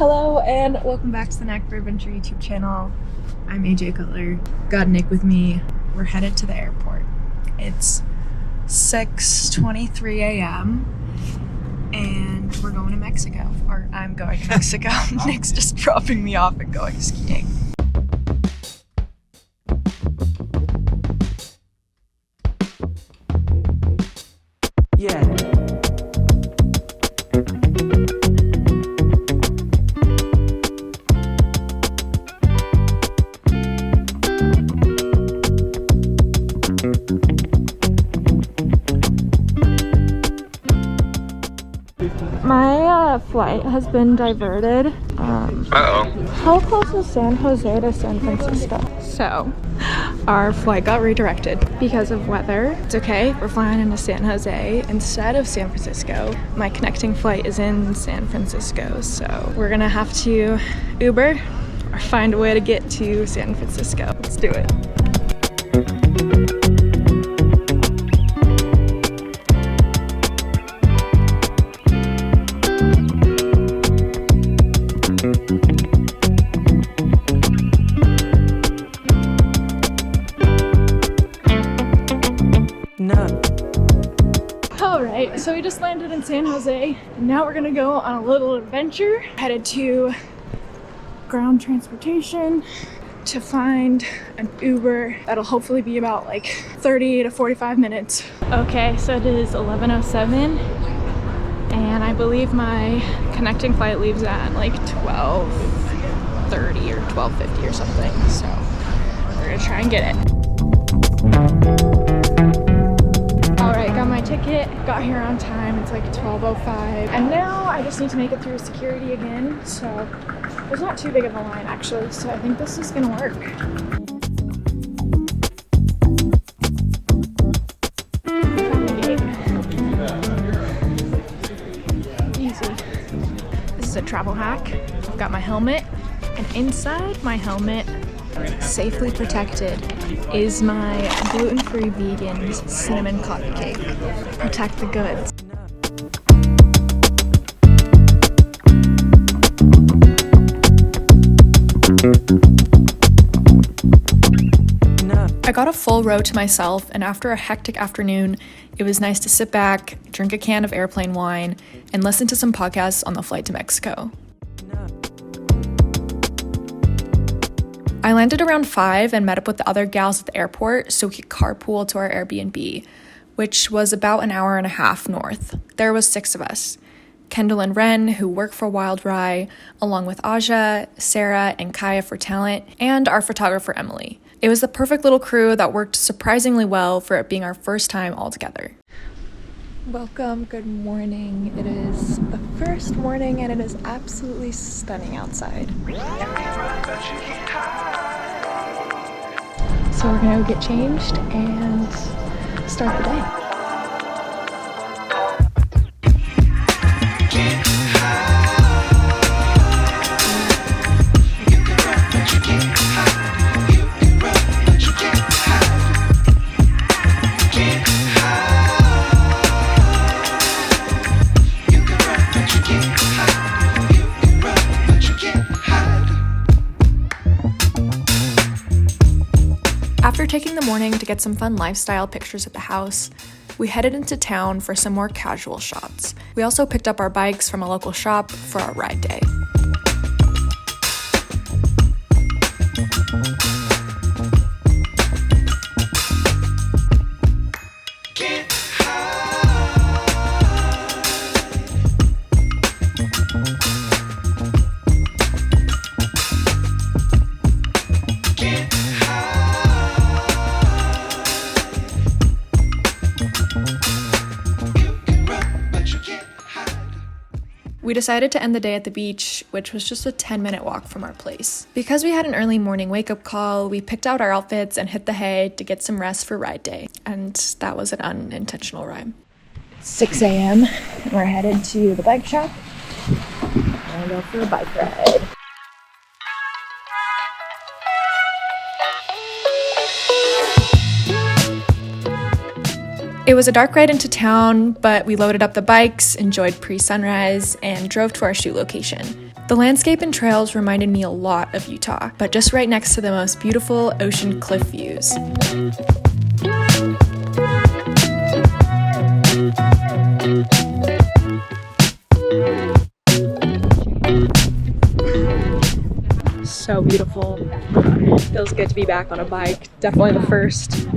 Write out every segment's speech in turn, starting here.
Hello and welcome back to the Knack for Adventure YouTube channel. I'm AJ Cutler. Got Nick with me. We're headed to the airport. It's 6:23 a.m. and we're going to Mexico. Or I'm going to Mexico. Nick's just dropping me off and going skiing. Yeah. My flight has been diverted. How close is San Jose to San Francisco? So, our flight got redirected because of weather. It's okay, we're flying into San Jose instead of San Francisco. My connecting flight is in San Francisco, so we're gonna have to Uber or find a way to get to San Francisco. Let's do it. Alright, so we just landed in San Jose, and now we're gonna go on a little adventure. Headed to ground transportation to find an Uber that'll hopefully be about like 30 to 45 minutes. Okay, so it is 11:07, and I believe my connecting flight leaves at like 12:30 or 12:50 or something, so we're gonna try and get it. Got my ticket, got here on time. It's like 12:05, and now I just need to make it through security again, so there's not too big of a line actually, so I think this is gonna work. Easy. This is a travel hack. I've got my helmet, and inside my helmet, safely protected, is my gluten-free vegan cinnamon cotton cake. Protect the goods. I got a full row to myself, and after a hectic afternoon, it was nice to sit back, drink a can of airplane wine, and listen to some podcasts on the flight to Mexico. I landed around 5 and met up with the other gals at the airport so we could carpool to our Airbnb, which was about an hour and a half north. There was 6 of us. Kendall and Ren, who work for Wild Rye, along with Aja, Sarah, and Kaia for talent, and our photographer Emily. It was the perfect little crew that worked surprisingly well for it being our first time all together. Welcome, good morning. It is the first morning and it is absolutely stunning outside. So we're gonna go get changed and start the day. After taking the morning to get some fun lifestyle pictures at the house, we headed into town for some more casual shots. We also picked up our bikes from a local shop for our ride day. We decided to end the day at the beach, which was just a 10-minute walk from our place. Because we had an early morning wake-up call, we picked out our outfits and hit the hay to get some rest for ride day. And that was an unintentional rhyme. 6 a.m. and we're headed to the bike shop. We're gonna go for a bike ride. It was a dark ride into town, but we loaded up the bikes, enjoyed pre-sunrise, and drove to our shoot location. The landscape and trails reminded me a lot of Utah, but just right next to the most beautiful ocean cliff views. So beautiful. Feels good to be back on a bike. Definitely the first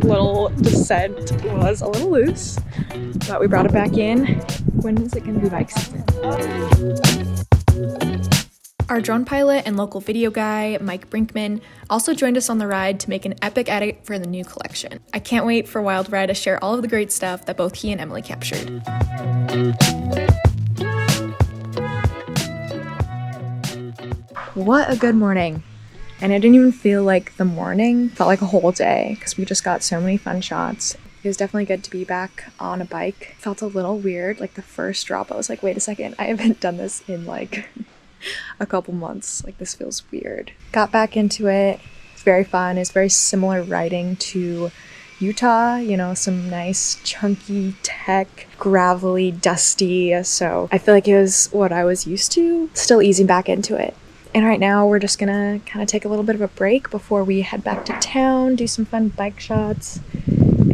little descent was a little loose, but we brought it back in. When is it going to be bike season? Our drone pilot and local video guy, Mike Brinkman, also joined us on the ride to make an epic edit for the new collection. I can't wait for Wild Rye to share all of the great stuff that both he and Emily captured. What a good morning. And it didn't even feel like the morning, felt like a whole day because we just got so many fun shots. It was definitely good to be back on a bike. Felt a little weird, like the first drop, I was like, wait a second, I haven't done this in like a couple months. Like this feels weird. Got back into it. It's very fun. It's very similar riding to Utah, you know, some nice chunky tech, gravelly, dusty. So I feel like it was what I was used to. Still easing back into it. And right now we're just gonna kind of take a little bit of a break before we head back to town, do some fun bike shots.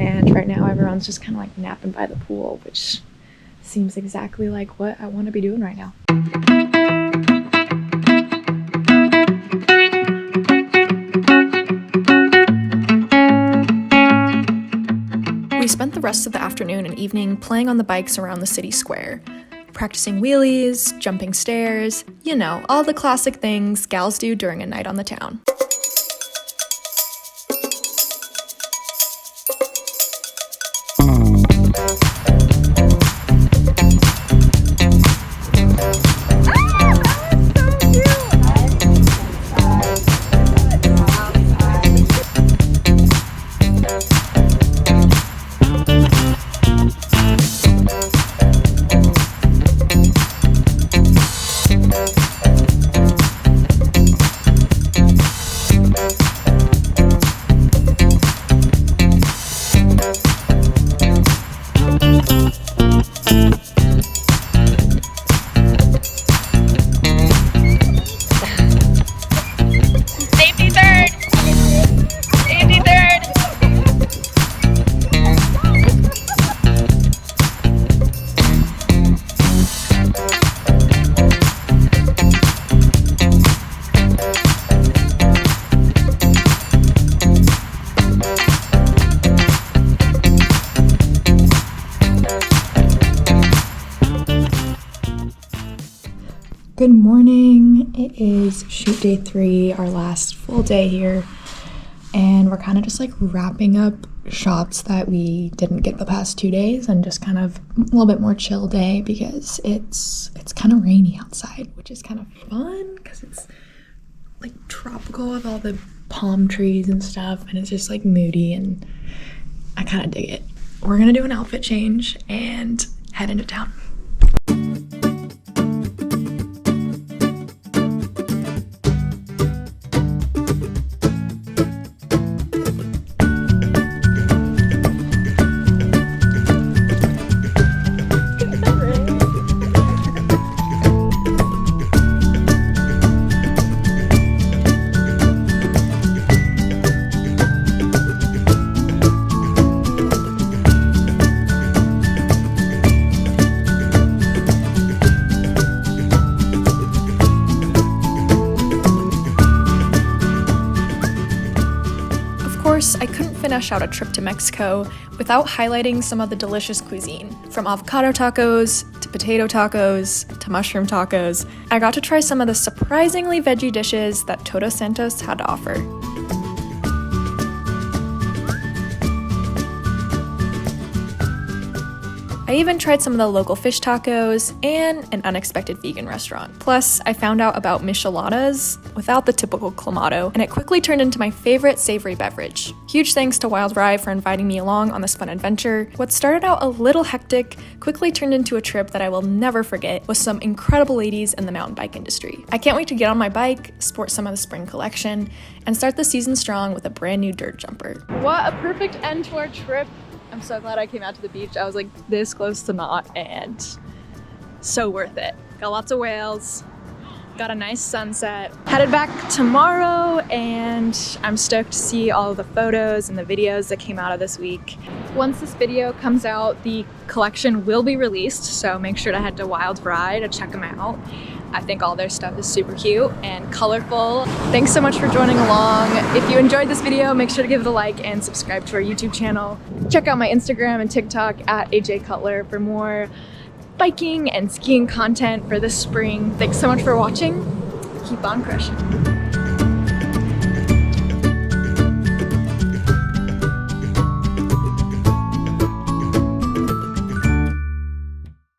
And right now everyone's just kind of like napping by the pool, which seems exactly like what I want to be doing right now. We spent the rest of the afternoon and evening playing on the bikes around the city square. Practicing wheelies, jumping stairs, you know, all the classic things gals do during a night on the town. Good morning. It is shoot day 3, our last full day here, and we're kind of just like wrapping up shots that we didn't get the past 2 days and just kind of a little bit more chill day because it's kind of rainy outside, which is kind of fun because it's like tropical with all the palm trees and stuff, and it's just like moody, and I kind of dig it. We're gonna do an outfit change and head into town. I couldn't finish out a trip to Mexico without highlighting some of the delicious cuisine. From avocado tacos, to potato tacos, to mushroom tacos, I got to try some of the surprisingly veggie dishes that Todos Santos had to offer. I even tried some of the local fish tacos and an unexpected vegan restaurant. Plus, I found out about micheladas without the typical clamato, and it quickly turned into my favorite savory beverage. Huge thanks to Wild Rye for inviting me along on this fun adventure. What started out a little hectic quickly turned into a trip that I will never forget with some incredible ladies in the mountain bike industry. I can't wait to get on my bike, sport some of the spring collection, and start the season strong with a brand new dirt jumper. What a perfect end to our trip. I'm so glad I came out to the beach. I was like this close to not, and so worth it. Got lots of whales, got a nice sunset. Headed back tomorrow, and I'm stoked to see all of the photos and the videos that came out of this week. Once this video comes out, the collection will be released, so make sure to head to Wild Rye to check them out. I think all their stuff is super cute and colorful. Thanks so much for joining along. If you enjoyed this video, make sure to give it a like and subscribe to our YouTube channel. Check out my Instagram and TikTok at AJ Cutler for more biking and skiing content for this spring. Thanks so much for watching. Keep on crushing.